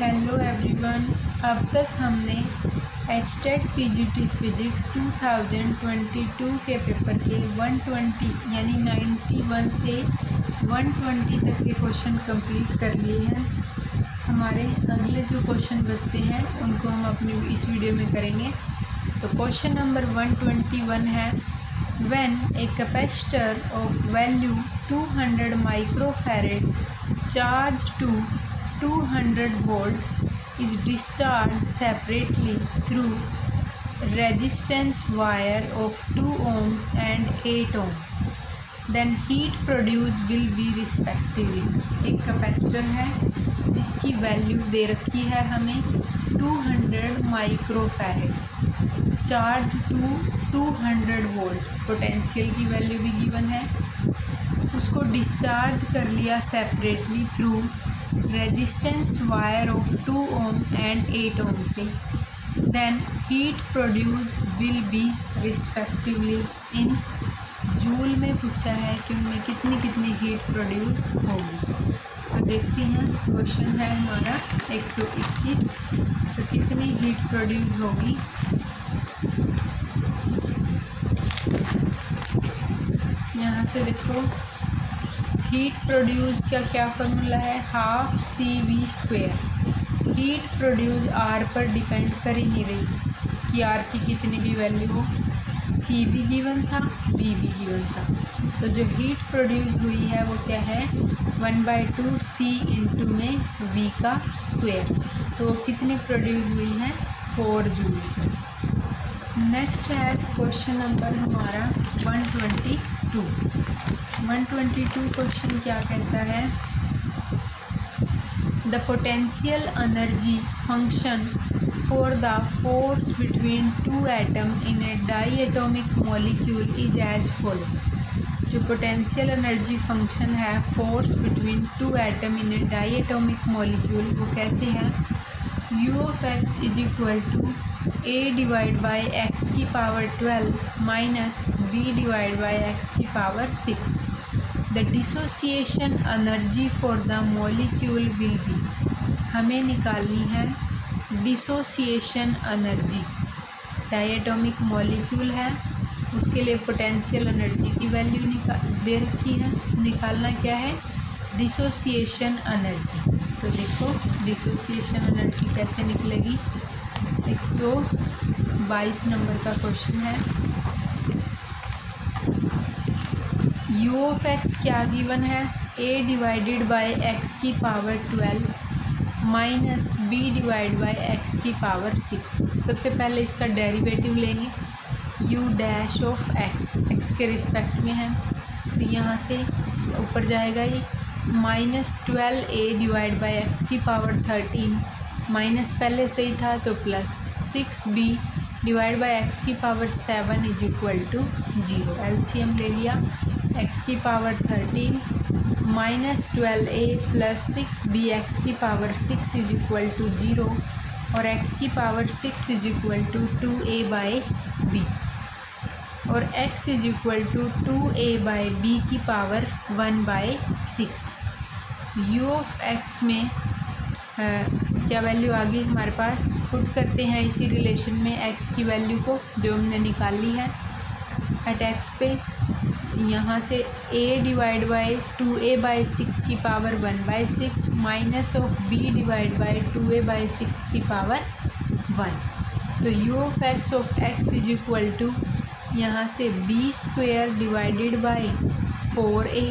Hello everyone. अब तक हमने एचटेट पीजीटी फिज़िक्स 2022 के पेपर के 120 यानी 91 से 120 तक के क्वेश्चन कंप्लीट कर लिए हैं। हमारे अगले जो क्वेश्चन बचते हैं उनको हम अपनी इस वीडियो में करेंगे। तो क्वेश्चन नंबर 121 है, when a capacitor of value 200 microfarad charge to 200 volt is discharged separately through resistance wire of 2 ohm and 8 ohm, then heat produced will be respectively। एक कैपेसिटर है जिसकी वैल्यू दे रखी है हमें 200 microfarad, charge to 200 volt, potential की value भी given है। उसको डिस्चार्ज कर लिया separately through resistance wire of 2 ohm and 8 ohm से, then heat produce will be respectively in joule में पूछा है कि उनमें कितनी कितनी हीट प्रोड्यूस होगी। तो देखते हैं, क्वेश्चन है हमारा 121। तो कितनी हीट प्रोड्यूस होगी, यहाँ से देखो हीट प्रोड्यूस का क्या फार्मूला है, half c v square. Heat produce r पर डिपेंड कर ही नहीं रही कि आर की कितनी भी वैल्यू हो, सी भी गिवन था, वी भी गिवन था। तो जो हीट प्रोड्यूस हुई है वो क्या है, 1/2 सी इंटू में वी का स्क्वायर। तो कितनी प्रोड्यूस हुई है, 4 जूल। नेक्स्ट है क्वेश्चन नंबर हमारा 122। 122 क्वेश्चन क्या कहता है, the potential energy function for the force between 2 atom in a diatomic molecule is as follow. जो पोटेंशियल एनर्जी फंक्शन है force between 2 atom in a diatomic molecule वो कैसे है, u of x is equal to a divide by x की power 12 minus b divide by x की power 6। The dissociation energy for the molecule will be, हमें निकालनी है dissociation energy. Diatomic molecule है, उसके लिए पोटेंशियल एनर्जी की value दे रखी है, निकालना क्या है, डिसोसिएशन एनर्जी। तो देखो डिसोसिएशन एनर्जी कैसे निकलेगी, 122 नंबर का क्वेश्चन है। u ऑफ x क्या गिवन है, a डिवाइडेड बाय x की power 12 minus b divide by x की पावर 6। सबसे पहले इसका डेरिवेटिव लेंगे, u डैश ऑफ x के रिस्पेक्ट में है, तो यहाँ से ऊपर जाएगा ये -12a डिवाइड बाई एक्स की पावर 13 माइनस पहले से ही था तो plus 6b divide by x की power 7 is equal to 0। LCM ले लिया, एक्स की power 13 minus 12a plus 6b x की पावर 6 इज इक्वल टू 0 और एक्स की power 6 is equal to 2a by b और x is equal to 2a by b की power 1/6। u of x में क्या वैल्यू आ गई हमारे पास, पुट करते हैं इसी रिलेशन में x की वैल्यू को जो हमने निकाली है एट x पे। यहाँ से a divide by 2a by 6 की power 1/6 minus of b divide by 2a by 6 की पावर 1। तो u of x is equal to यहाँ से b square divided by 4a,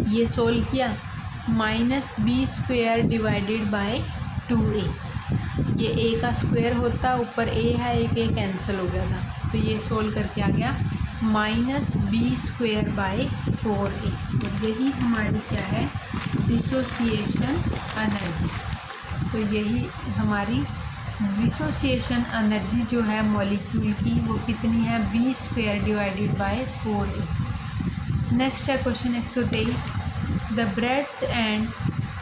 ये सोल्व किया, minus b square divided by 2a। ये a का square होता, ऊपर a है, एक a कैंसिल हो गया था, तो ये सोल्व करके आ गया minus b square by 4a। तो यही हमारी क्या है, डिसोसिएशन एनर्जी। तो यही हमारी डिसोसिएशन एनर्जी जो है मॉलिक्यूल की वो कितनी है, B square divided by 4a। Next है question 123, the breadth and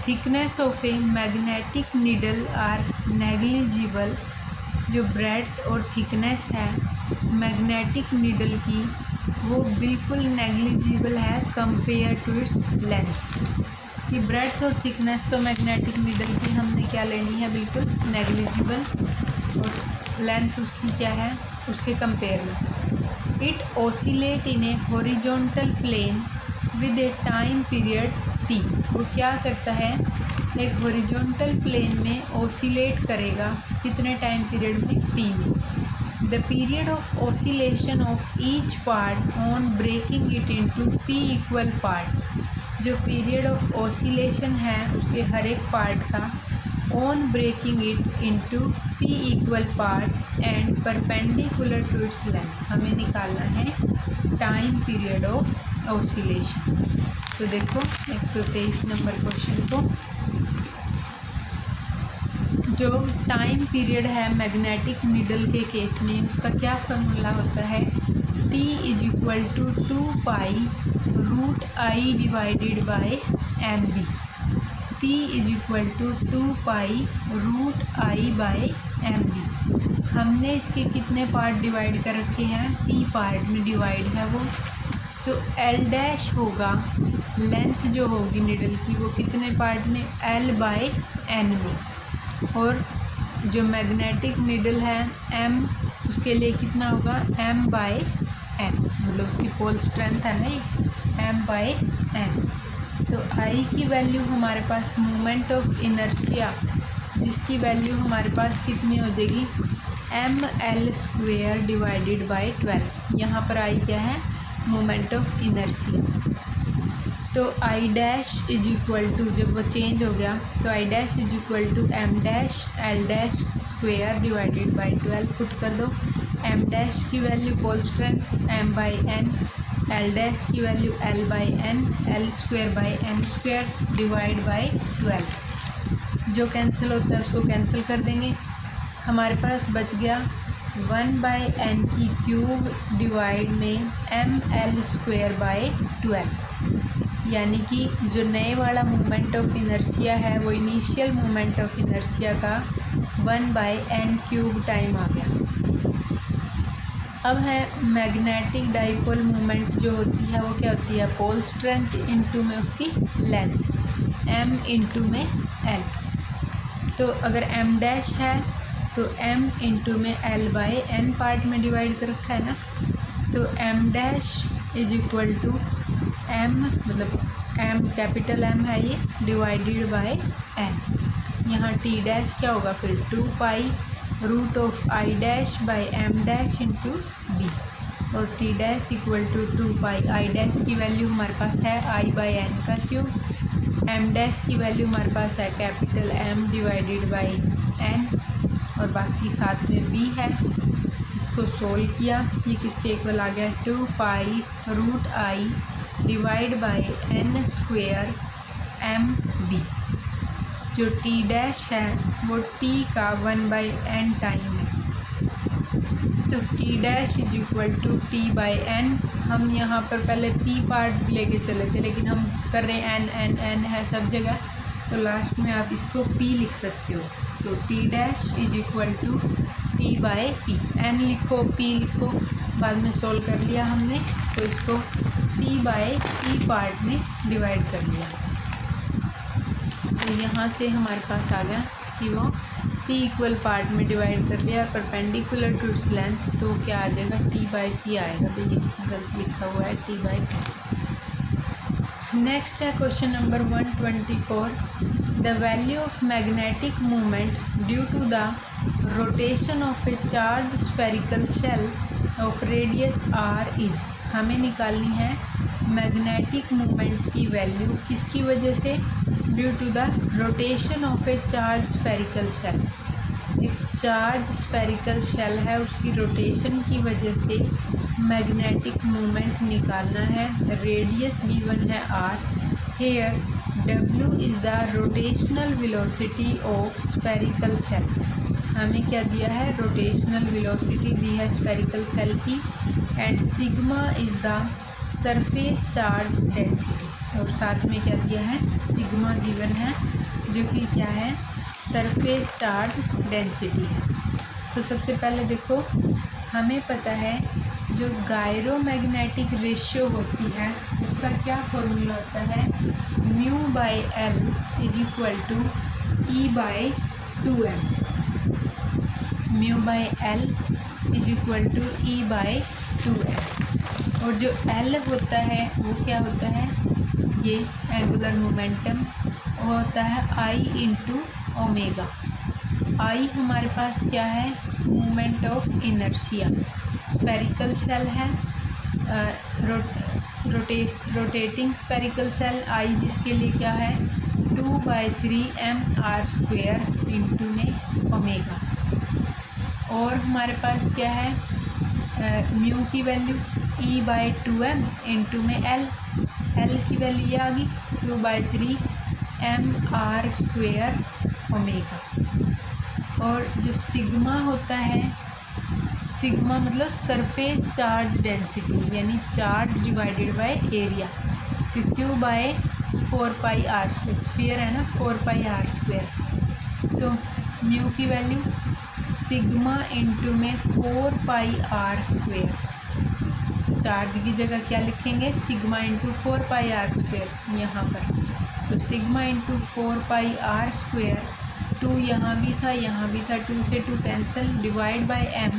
thickness of a magnetic needle are negligible. जो ब्रेड्थ और थिकनेस है मैग्नेटिक नीडल की वो बिल्कुल नेग्लिजिबल है कंपेयर टू इट्स लेंथ। कि ब्रेड्थ और थिकनेस तो मैग्नेटिक नीडल की हमने क्या लेनी है, बिल्कुल नेग्लिजिबल, और लेंथ उसकी क्या है उसके कंपेयर में। It oscillate in a horizontal plane with a time period t. वो क्या करता है, एक हॉरिजॉन्टल प्लेन में ओसिलेट करेगा कितने टाइम पीरियड में, टी में। The period of oscillation of each part on breaking it into p equal part. जो पीरियड ऑफ ओसिलेशन है उसके हर एक पार्ट का on breaking it into p equal part and perpendicular to its length. हमें निकालना है टाइम पीरियड ऑफ ओसिलेशन। तो देखो 123 नंबर क्वेश्चन को, जो टाइम पीरियड है मैग्नेटिक नीडल के केस में उसका क्या फार्मूला होता है, T is equal to 2 root i divided by m b. T is equal to 2 root i by m b. हमने इसके कितने पार्ट डिवाइड कर रखे हैं, P पार्ट में डिवाइड है वो। जो L डैश होगा, लेंथ जो होगी निडल की, वो कितने पार्ट में, L बाय N में। और जो मैग्नेटिक निडल है M, उसके लिए कितना होगा, M बाय N, मतलब उसकी पोल स्ट्रेंथ है ना ये, M बाय N। तो I की वैल्यू हमारे पास मोमेंट ऑफ इनर्शिया, जिसकी वैल्यू हमारे पास कितनी हो जाएगी, ml² डिवाइडेड बाय 12। यहाँ पर I क्या है, मोमेंट ऑफ इनर्शिया। तो I dash is equal to, जब वो चेंज हो गया तो I dash is equal to m dash L dash square divided by 12 put कर दो। m डैश की value pole strength m by n, L dash की value L by n, L square by n square divide by 12। जो cancel होता है उसको cancel कर देंगे। हमारे पास बच गया 1/n की क्यूब डिवाइड में ml² बाई 12। यानी कि जो नए वाला मोमेंट ऑफ इनर्शिया है वो इनिशियल मोमेंट ऑफ इनर्शिया का 1/n³ टाइम आ गया। अब है मैग्नेटिक डाइपोल मोमेंट जो होती है वो क्या होती है, पोल स्ट्रेंथ इनटू में उसकी लेंथ, m इनटू में l। तो अगर m डैश है तो m इनटू में l बाय n पार्ट में डिवाइड कर रखा है ना, तो m dash is equal to m, मतलब m कैपिटल M है ये, डिवाइडेड बाय n। यहाँ t डैश क्या होगा फिर 2 root of I dash by m dash into b, और t dash equal to 2 I dash की वैल्यू हमारे पास है I बाई n का क्यूब, m डैश की वैल्यू हमारे पास है capital M divided by n, और बाकी साथ में b है। इसको सोल्व किया, ये किसके इक्वल आ गया, 2 root I divide by n square m b। जो t डैश है वो t का 1/n टाइम है, तो t dash is equal to t by n। हम यहाँ पर पहले p पार्ट लेके चले थे, लेकिन हम कर रहे हैं n है सब जगह, तो लास्ट में आप इसको p लिख सकते हो। तो t dash is equal to t by p, n लिखो p लिखो, बाद में सोल्व कर लिया हमने, तो इसको t बाई p पार्ट में डिवाइड कर लिया। तो यहाँ से हमारे पास आ गया कि वो p इक्वल पार्ट में डिवाइड कर लिया परपेंडिकुलर टू इट्स लेंथ, तो क्या आ जाएगा, t बाई p आएगा। तो ये गलत लिखा हुआ है, t बाई p। नेक्स्ट है question number 124। The value of magnetic movement due to the rotation of a charge spherical shell of radius r is. हमें निकालनी है मैग्नेटिक मूवमेंट की वैल्यू किसकी वजह से, due to the rotation of a charge spherical shell. एक charge spherical shell है, उसकी रोटेशन की वजह से मैग्नेटिक मूवमेंट निकालना है। रेडियस गिवन है r, here w is the rotational velocity of spherical shell. हमें क्या दिया है, रोटेशनल वेलोसिटी दी है स्फेरिकल शेल की, and sigma is the surface charge density, और साथ में क्या दिया है, सिग्मा गिवन है जो कि क्या है, सरफेस चार्ज डेंसिटी है। तो सबसे पहले देखो, हमें पता है जो गायरोमैग्नेटिक रेशियो होती है उसका क्या फॉर्मूला होता है, mu by L is equal to e by 2m। Mu by L is equal to e by 2m। और जो एल होता है वो क्या होता है, ये एंगुलर मोमेंटम होता है आई इंटू ओमेगा। आई हमारे पास क्या है, moment of inertia. Spherical shell है, रोटेटिंग स्फेरिकल सेल, आई जिसके लिए क्या है 2/3m r² इंटू में ओमेगा। और हमारे पास क्या है, म्यू की वैल्यू e/2m इंटू में एल की वैल्यू ये आ गई 2/3m r² ओमेगा। और जो सिग्मा होता है, सिग्मा मतलब सरफेस चार्ज डेंसिटी यानी चार्ज डिवाइडेड बाय एरिया, तो Q/4πr², स्फीयर है ना 4πr²। तो म्यू की वैल्यू सिग्मा इंटू में 4πr², चार्ज की जगह क्या लिखेंगे, सिग्मा इंटू 4πr² यहाँ पर। तो सिग्मा इंटू 4πr², 2 यहाँ भी था यहाँ भी था, 2 से 2 cancel, divide by m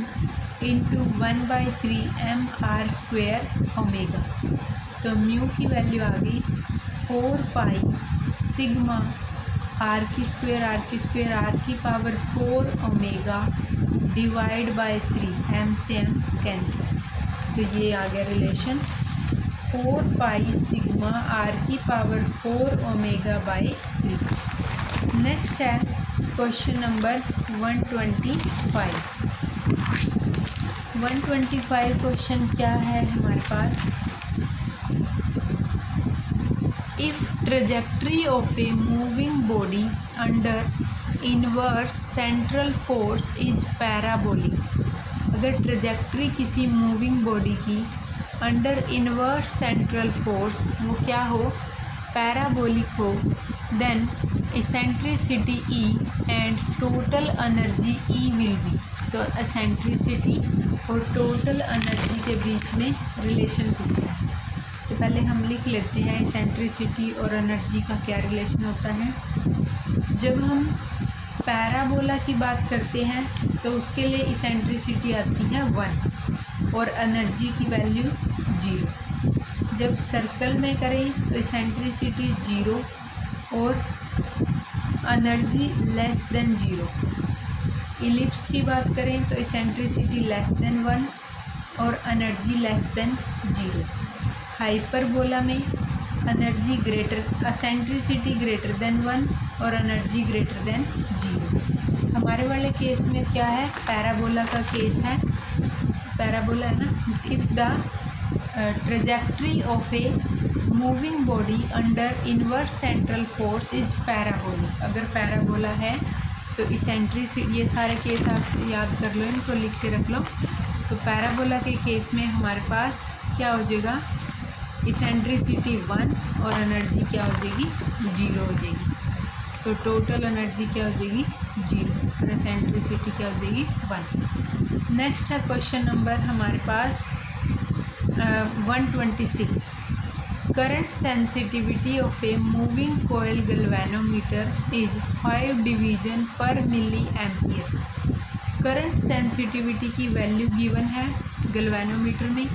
into 1/3m r² omega. तो म्यू की वैल्यू आ गई 4π सिग्मा r² r की power 4 omega divide by 3, m से m कैंसिल। तो ये आ गया रिलेशन 4π सिग्मा r की पावर 4 ओमेगा बाई 3। नेक्स्ट है क्वेश्चन नंबर 125। 125 क्वेश्चन क्या है हमारे पास, if trajectory of a moving body under inverse central force is parabolic. अगर ट्रेजेक्ट्री किसी मूविंग बॉडी की अंडर इनवर्स सेंट्रल फोर्स वो क्या हो, पैराबोलिक हो, then eccentricity E and total energy E will be. तो इसेंट्रिसिटी और टोटल एनर्जी के बीच में रिलेशन पूछा है। तो पहले हम लिख लेते हैं इसेंट्रिसिटी और एनर्जी का क्या रिलेशन होता है। जब हम पैराबोला की बात करते हैं तो उसके लिए इसेंट्रिसिटी आती है 1 और एनर्जी की वैल्यू 0। जब सर्कल में करें तो इसेंट्रिसिटी 0 और एनर्जी लेस देन 0। इलिप्स की बात करें तो इसेंट्रिसिटी लेस देन 1 और एनर्जी लेस देन 0। हाइपरबोला में energy greater eccentricity greater than 1 और एनर्जी ग्रेटर देन 0। हमारे वाले केस में क्या है, पैराबोला का केस है, पैराबोला है ना। If the trajectory of a moving body under inverse central force is parabolic. अगर पैराबोला है तो इसेंट्रिसिटी, ये सारे केस आप याद कर लो, इनको लिख के रख लो। तो पैराबोला के केस में हमारे पास क्या हो जाएगा, इसेंट्रिसिटी 1 और एनर्जी क्या हो जाएगी 0 हो जाएगी। तो टोटल एनर्जी क्या हो जाएगी 0 और इसेंट्रिसिटी क्या हो जाएगी 1। नेक्स्ट है क्वेश्चन नंबर हमारे पास 126। Current sensitivity of a moving coil galvanometer is 5 division per milli ampere. Current sensitivity की वैल्यू गिवन है गैल्वेनोमीटर में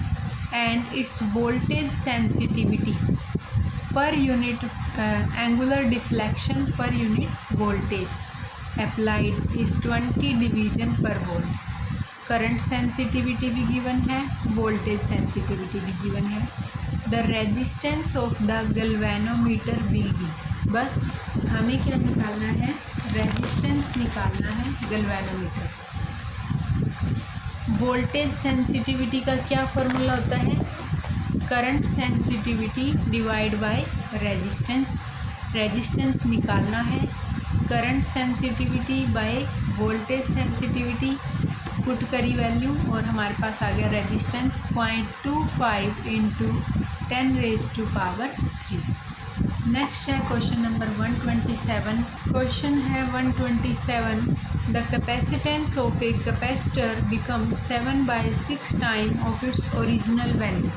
and its voltage sensitivity per unit angular deflection per unit voltage applied is 20 division per volt. Current sensitivity भी given है, voltage sensitivity भी given है। The resistance of the galvanometer will be, बस हमें क्या निकालना है, रेजिस्टेंस निकालना है गैल्वेनोमीटर। वोल्टेज सेंसिटिविटी का क्या फॉर्मूला होता है, current sensitivity divide by resistance. Resistance निकालना है, current sensitivity by voltage sensitivity, put करी वैल्यू और हमारे पास आ गया रेजिस्टेंस 0.25 × 10⁻³ नेक्स्ट है क्वेश्चन नंबर 127। क्वेश्चन है 127, the capacitance of a capacitor become 7/6 time of its original value.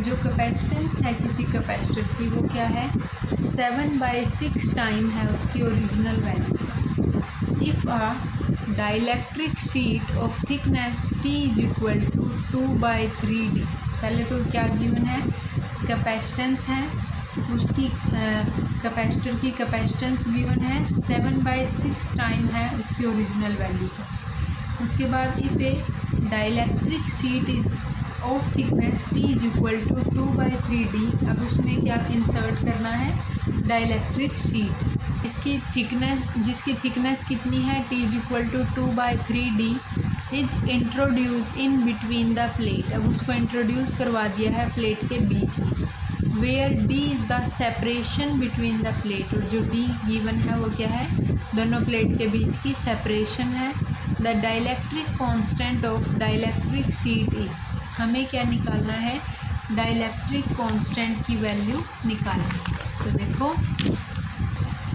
जो कैपेसिटेंस है किसी कैपेसिटर की वो क्या है, 7/6 टाइम है उसकी original value. If a dielectric sheet of thickness T is equal to 2/3D। पहले तो क्या गिवन है, कैपेसिटेंस है, उसकी कैपेसिटर की कैपेसिटेंस गिवन है, 7/6 टाइम है उसकी ओरिजिनल वैल्यू का। उसके बाद if a dielectric sheet is of thickness T is equal to 2/3D। अब उसमें क्या इंसर्ट करना है, डाइलेक्ट्रिक शीट जिसकी थिकनेस कितनी है, T is equal to 2/3D is introduce in between the plate. अब उसको इंट्रोड्यूस करवा दिया है प्लेट के बीच में, where D is the separation between the plate. और जो D गिवन है वो क्या है, दोनों प्लेट के बीच की सेपरेशन है। The dielectric constant of dielectric sheet is, हमें क्या निकालना है, डाइलेक्ट्रिक कांस्टेंट की वैल्यू निकालनी है। तो देखो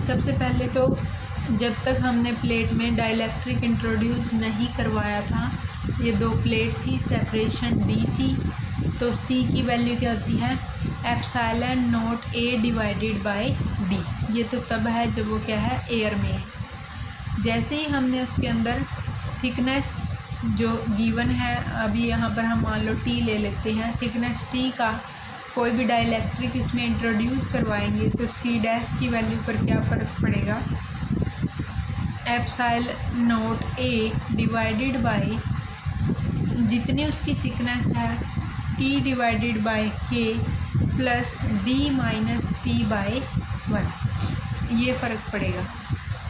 सबसे पहले तो जब तक हमने प्लेट में डाइलेक्ट्रिक इंट्रोड्यूस नहीं करवाया था, ये दो प्लेट थी, सेपरेशन D थी, तो C की वैल्यू क्या होती है, epsilon not A divided bye D। ये तो तब है जब वो क्या है, एयर में है। जैसे ही हमने उसके अंदर थिकनेस जो गिवन है, अभी यहाँ पर हम मान लो T ले लेते हैं, थिकनेस T का कोई भी डाइलेक्ट्रिक इसमें इंट्रोड्यूस करवाएंगे तो C डैश की वैल्यू पर क्या फ़र्क पड़ेगा, epsilon not A divided bye जितनी उसकी थिकनेस है T divided by K plus D minus T/1, ये फ़र्क पड़ेगा।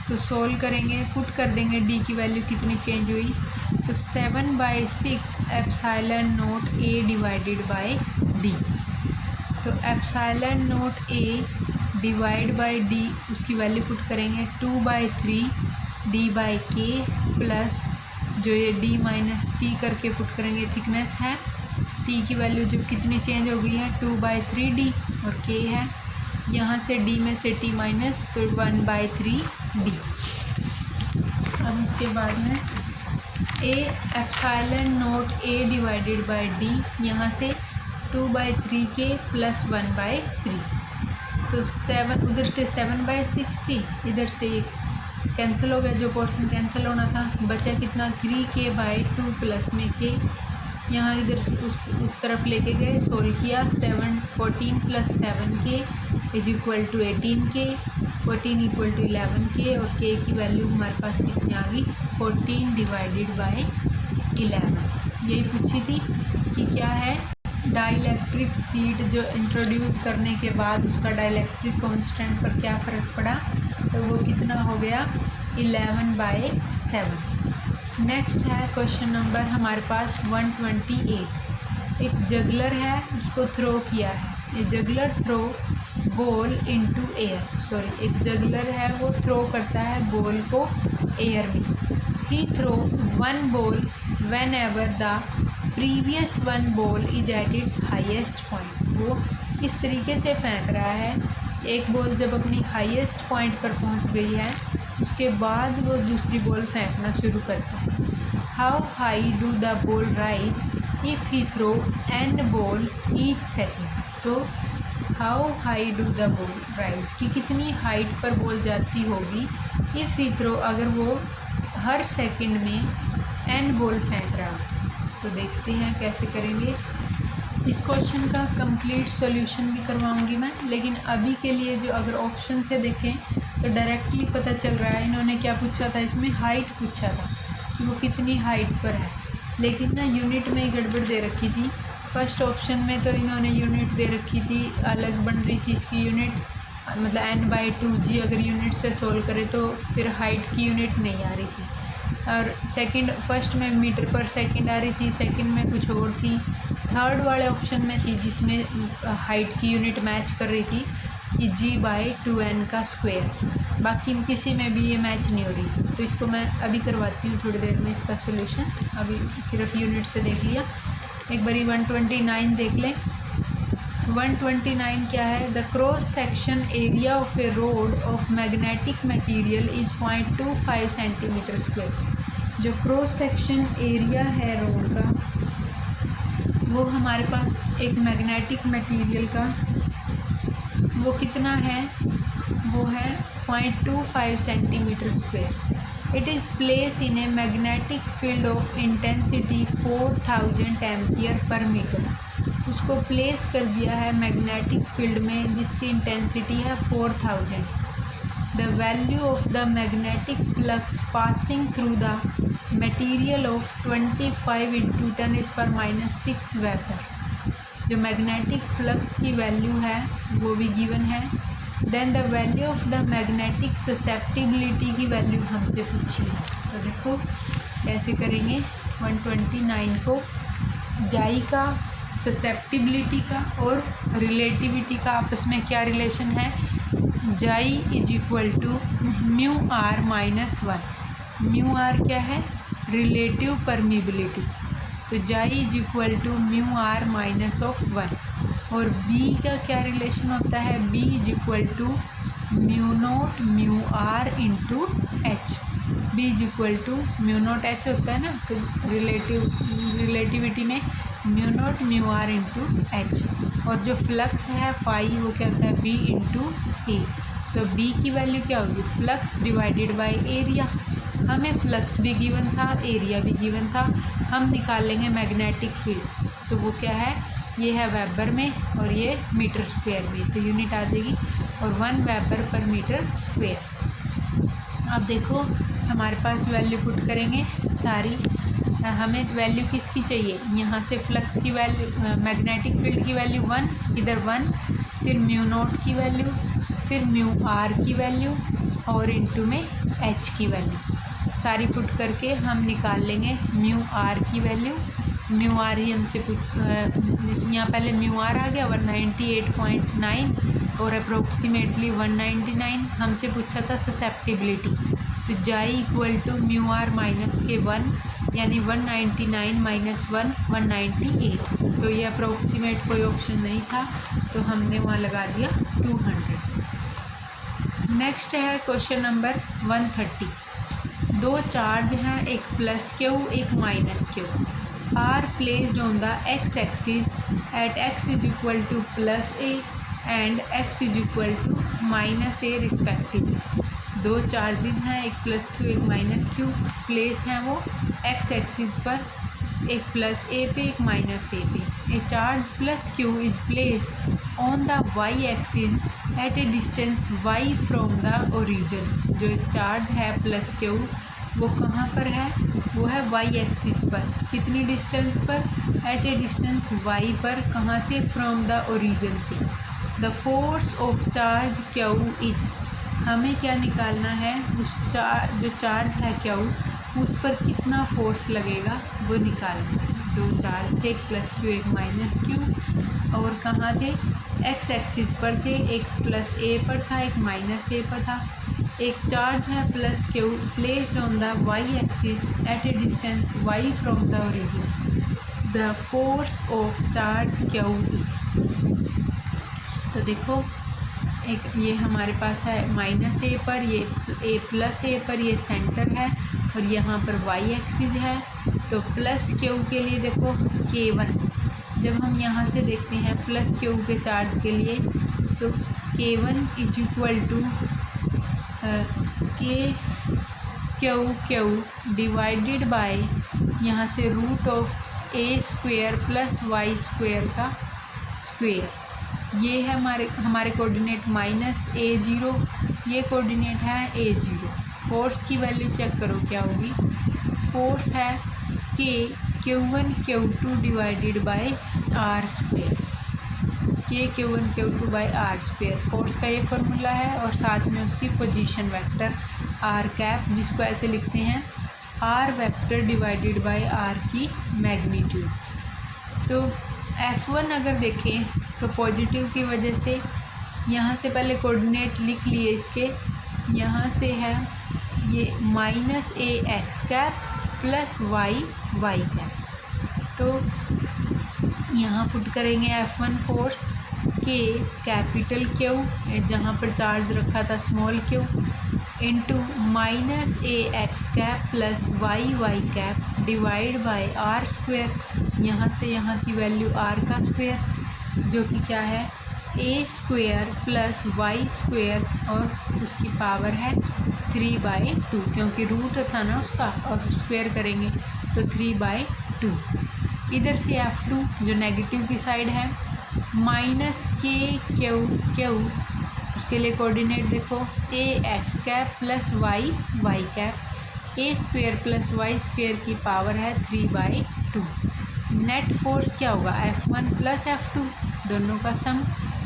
तो सोल्व करेंगे, पुट कर देंगे, D की वैल्यू कितनी चेंज हुई, तो 7/6 epsilon not A divided bye D। तो epsilon not A divide by D उसकी वैल्यू पुट करेंगे 2/3 D/K प्लस जो ये D माइनस T करके पुट करेंगे, थिकनेस है, T की वैल्यू जब कितनी चेंज हो गई है, 2/3D और K है, यहाँ से D में से T माइनस, तो 1/3D। अब उसके बाद में A epsilon not A divided bye D, यहाँ से 2/3K प्लस 1/3, तो 7, उधर से 7/6 थी, इधर से कैंसिल हो गया, जो पोर्शन कैंसिल होना था, बचा कितना, 3K/2 प्लस में K, यहाँ इधर से उस तरफ लेके गए, सोल्व किया, 14 plus 7K is equal to 18K, 14 equal to 11K, और K की वैल्यू हमारे पास कितनी आ गई, 14 डिवाइडेड बाय 11। यही पूछी थी कि क्या है, डाइलेक्ट्रिक शीट जो इंट्रोड्यूस करने के बाद उसका डाइलेक्ट्रिक कांस्टेंट पर क्या फ़र्क पड़ा, तो वो कितना हो गया, 11/7। नेक्स्ट है क्वेश्चन नंबर हमारे पास 128। एक जगलर है, उसको थ्रो किया है, ये juggler throw ball into air, एक जगलर है वो थ्रो करता है बॉल को एयर में। He throw one ball whenever the previous one ball is at its highest point. वो इस तरीके से फेंक रहा है, एक बॉल जब अपनी हाईएस्ट पॉइंट पर पहुंच गई है उसके बाद वो दूसरी बॉल फेंकना शुरू करता है। How high do the ball rise if he throw an ball each second. तो how high do the ball rise, कि कितनी हाइट पर बॉल जाती होगी, इफ़ ही थ्रो, अगर वो हर सेकंड में एन बॉल फेंक रहा। तो देखते हैं कैसे करेंगे। इस क्वेश्चन का कंप्लीट सॉल्यूशन भी करवाऊंगी मैं, लेकिन अभी के लिए जो अगर ऑप्शन से देखें तो डायरेक्टली पता चल रहा है इन्होंने क्या पूछा था, इसमें हाइट पूछा था कि वो कितनी हाइट पर है, लेकिन ना यूनिट में ही गड़बड़ दे रखी थी। फर्स्ट ऑप्शन में तो इन्होंने यूनिट दे रखी थी, अलग बन रही थी इसकी यूनिट, मतलब n/2g अगर यूनिट से सोल्व करें तो फिर हाइट की यूनिट नहीं आ रही थी। और फर्स्ट में मीटर पर सेकंड आ रही थी, सेकंड में कुछ और थी, थर्ड वाले ऑप्शन में थी जिसमें हाइट की यूनिट मैच कर रही थी कि g/2n का स्क्वायर, बाकी किसी में भी ये मैच नहीं हो रही थी। तो इसको मैं अभी करवाती हूँ थोड़ी देर में इसका सोल्यूशन, अभी सिर्फ यूनिट से देख लिया। एक बारी 129 देख लें। 129 क्या है, the cross section area of A road of magnetic material is 0.25 centimetre square. जो क्रॉस सेक्शन एरिया है रोड का, वो हमारे पास एक मैग्नेटिक मटेरियल का वो कितना है, वो है 0.25 centimetre square. It is place in a magnetic field of intensity 4000 ampere per metre. उसको प्लेस कर दिया है मैग्नेटिक फील्ड में जिसकी इंटेंसिटी है 4000। The value of the magnetic flux passing through the material of 25 into 10⁻⁻6 weber. जो magnetic flux की value है वो भी गिवन है। Then the value of the magnetic susceptibility की वैल्यू हमसे पूछी है। तो देखो कैसे करेंगे, 129 को जाई का, ससेप्टिबिलिटी का और रिलेटिविटी का आपस में क्या रिलेशन है, chi is equal to mu R minus 1। Mu R क्या है, रिलेटिव परमिबिलिटी, तो chi is equal to mu R minus of 1। और बी का क्या रिलेशन होता है, B is equal to mu naught mu R into H. B is equal to mu naught H होता है ना, तो रिलेटिविटी में mu naught mu R into H. और जो फ्लक्स है फाई वो क्या होता है, बी इंटू ए। तो बी की वैल्यू क्या होगी, फ्लक्स डिवाइडेड बाय एरिया। हमें फ्लक्स भी गिवन था, एरिया भी गिवन था, हम निकाल लेंगे मैग्नेटिक फील्ड। तो वो क्या है, ये है वेबर में और ये मीटर स्क्वायर में, तो यूनिट आ जाएगी और 1 वेबर पर मीटर स्क्वायर। अब देखो हमारे पास वैल्यू पुट करेंगे सारी। हमें वैल्यू किसकी चाहिए, यहाँ से फ्लक्स की वैल्यू, मैग्नेटिक फील्ड की वैल्यू 1, इधर 1, फिर म्यू नोट की वैल्यू, फिर म्यू आर की वैल्यू और इंटू में एच की वैल्यू सारी पुट करके हम निकाल लेंगे म्यू आर की वैल्यू। म्यू आर ही हमसे यहाँ पहले म्यू आर आ गया 198.9 और अप्रोक्सीमेटली 199। हमसे पूछा था ससेप्टिबिलिटी, तो chi equal to mu R minus के 1 यानी 199 माइनस 1 198। तो ये अप्रोक्सीमेट कोई ऑप्शन नहीं था तो हमने वहाँ लगा दिया 200। नेक्स्ट है क्वेश्चन नंबर 130। दो चार्ज हैं, एक प्लस क्यू एक minus Q, are placed on the X axis at X is equal to plus A and X is equal to minus A respectively. दो चार्जेज हैं, एक प्लस क्यू एक minus Q, place हैं वो x axis पर, एक plus ए पे एक माइनस ए पे। A charge plus Q is placed on the Y axis at a distance Y from the origin. जो एक चार्ज है प्लस क्यू वो कहाँ पर है, वो है वाई एक्सिस पर। कितनी डिस्टेंस पर, एट ए डिस्टेंस वाई पर, कहाँ से, फ्रॉम द ओरिजिन से। The force of charge Q is, हमें क्या निकालना है, उस जो चार्ज है क्यू उस पर कितना फोर्स लगेगा वो निकालना है। दो चार्ज थे, एक प्लस क्यू एक माइनस क्यू, और कहाँ थे, एक्स एक्सिस पर थे, एक प्लस ए पर था एक माइनस ए पर था। एक चार्ज है plus Q placed on the Y axis at a distance Y from the origin. The force of charge Q is, तो देखो एक ये हमारे पास है माइनस ए पर, ये ए प्लस ए पर, ये सेंटर है और यहाँ पर वाई एक्सिस है। तो प्लस क्यू के लिए देखो K1, जब हम यहाँ से देखते हैं प्लस क्यू के चार्ज के लिए तो K1 is equal to K Q divided by यहाँ से root of A square plus Y square का स्क्वेयर। ये है हमारे कोऑर्डिनेट माइनस A0, ये कोऑर्डिनेट है A0। फोर्स की वैल्यू चेक करो क्या होगी, फोर्स है K Q1 Q2 divided by R square, K Q1 Q2 by R square. Force का ये फॉर्मूला है और साथ में उसकी पोजीशन वेक्टर आर कैप, जिसको ऐसे लिखते हैं R vector divided by R की मैग्नीट्यूड। तो F1 अगर देखें तो पॉजिटिव की वजह से यहाँ से पहले कोऑर्डिनेट लिख लिए इसके, यहाँ से है ये माइनस ए x cap plus Y Y cap. तो यहाँ पुट करेंगे F1 फोर्स, के कैपिटल क्यू, जहाँ पर चार्ज रखा था small Q, into minus A x cap plus Y Y cap divide by R square, यहाँ से यहाँ की वैल्यू आर का स्क्वायर जो कि क्या है ए स्क्वायर प्लस वाई स्क्वायर और उसकी पावर है 3/2, क्योंकि रूट था ना उसका और स्क्वायर करेंगे तो 3/2। इधर से F2 जो नेगेटिव की साइड है माइनस के क्यू उसके लिए कोऑर्डिनेट देखो a x cap plus Y Y cap, a square plus Y square की पावर है 3/2। नेट फोर्स क्या होगा F1 प्लस F2 दोनों का सम,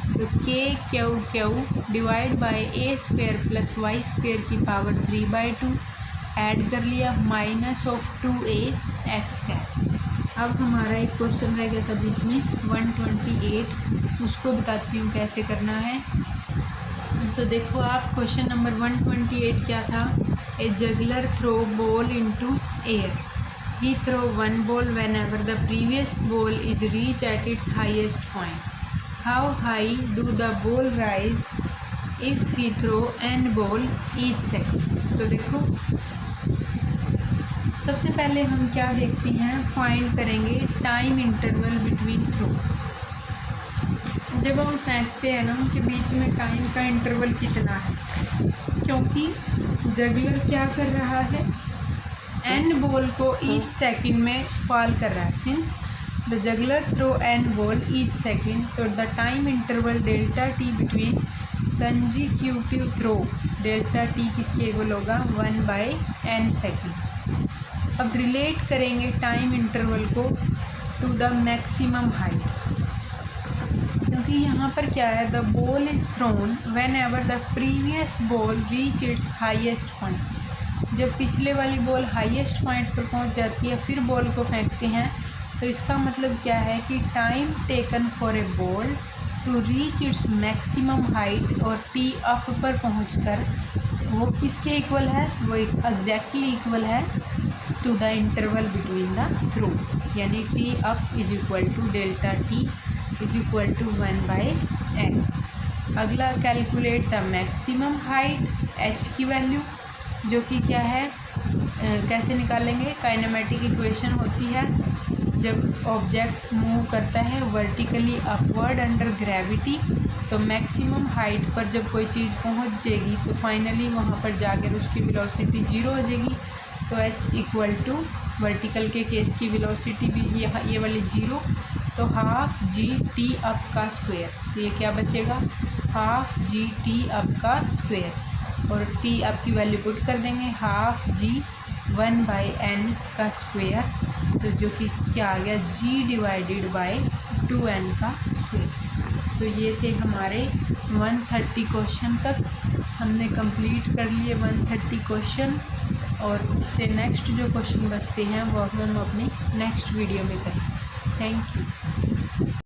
तो K Q divide by A square plus Y square की पावर 3/2 ऐड कर लिया minus of 2a x cap. अब हमारा एक क्वेश्चन रह गया था बीच में 128, उसको बताती हूँ कैसे करना है। तो देखो आप क्वेश्चन नंबर 128 क्या था, a juggler throw ball into air, he throw one ball whenever the previous ball is reach at its highest point, how high do the ball rise if he throw an ball each second. तो देखो सबसे पहले हम क्या देखते हैं, find करेंगे time interval between throw. जब हम फेंकते हैं ना उनके बीच में टाइम का इंटरवल कितना है, क्योंकि जगलर क्या कर रहा है एन बॉल को ईच सेकंड में फॉल कर रहा है, since the juggler throw an ball each second, तो the time interval delta T between consecutive throw delta T किसके इक्वल होगा 1/n सेकंड। अब रिलेट करेंगे टाइम इंटरवल को टू द मैक्सिमम हाइट, क्योंकि यहाँ पर क्या है the ball is thrown whenever the previous ball reach its highest point. जब पिछले वाली बॉल हाईएस्ट पॉइंट पर पहुँच जाती है फिर बॉल को फेंकते हैं, तो इसका मतलब क्या है कि time taken for a ball to reach its maximum height और टी अप पर पहुंचकर वो किसके इक्वल है, वो एग्जैक्टली इक्वल है to the interval between the throw, यानी T up is equal to delta T is equal to 1/n। अगला calculate the maximum height H की वैल्यू, जो कि क्या है कैसे निकालेंगे, काइनेमेटिक इक्वेशन होती है जब ऑब्जेक्ट मूव करता है वर्टिकली अपवर्ड अंडर ग्रेविटी, तो मैक्सिमम हाइट पर जब कोई चीज़ पहुंच जाएगी तो फाइनली वहां पर जाकर उसकी वेलोसिटी 0 हो जाएगी, तो h इक्वल टू वर्टिकल के केस की वेलोसिटी भी ये वाली 0, तो हाफ जी टी अप का स्क्वायर, तो ये क्या बचेगा हाफ जी टी अप का स्क्वायर, और टी अप की वैल्यू पुट कर देंगे हाफ जी 1/n का स्क्वायर, तो जो कि क्या आ गया g डिवाइडेड बाय 2n का स्क्वायर। तो ये थे हमारे 130 क्वेश्चन तक हमने कंप्लीट कर लिए 130 क्वेश्चन, और उससे नेक्स्ट जो क्वेश्चन बचते हैं वो हम अपनी नेक्स्ट वीडियो में करें। Thank you.